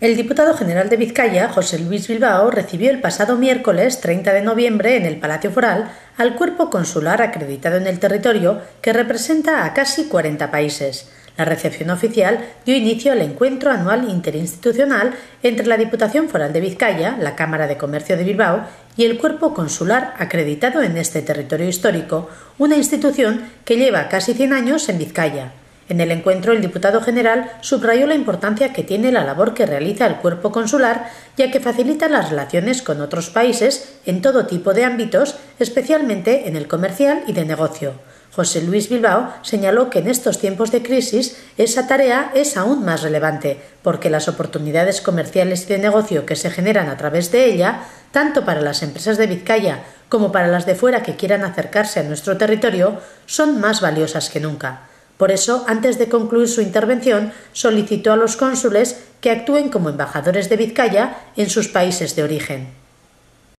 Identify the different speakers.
Speaker 1: El diputado general de Vizcaya, José Luis Bilbao, recibió el pasado miércoles 30 de noviembre en el Palacio Foral al cuerpo consular acreditado en el territorio que representa a casi 40 países. La recepción oficial dio inicio al encuentro anual interinstitucional entre la Diputación Foral de Vizcaya, la Cámara de Comercio de Bilbao y el cuerpo consular acreditado en este territorio histórico, una institución que lleva casi 100 años en Vizcaya. En el encuentro, el diputado general subrayó la importancia que tiene la labor que realiza el cuerpo consular, ya que facilita las relaciones con otros países en todo tipo de ámbitos, especialmente en el comercial y de negocio. José Luis Bilbao señaló que en estos tiempos de crisis esa tarea es aún más relevante, porque las oportunidades comerciales y de negocio que se generan a través de ella, tanto para las empresas de Vizcaya como para las de fuera que quieran acercarse a nuestro territorio, son más valiosas que nunca. Por eso, antes de concluir su intervención, solicitó a los cónsules que actúen como embajadores de Vizcaya en sus países de origen.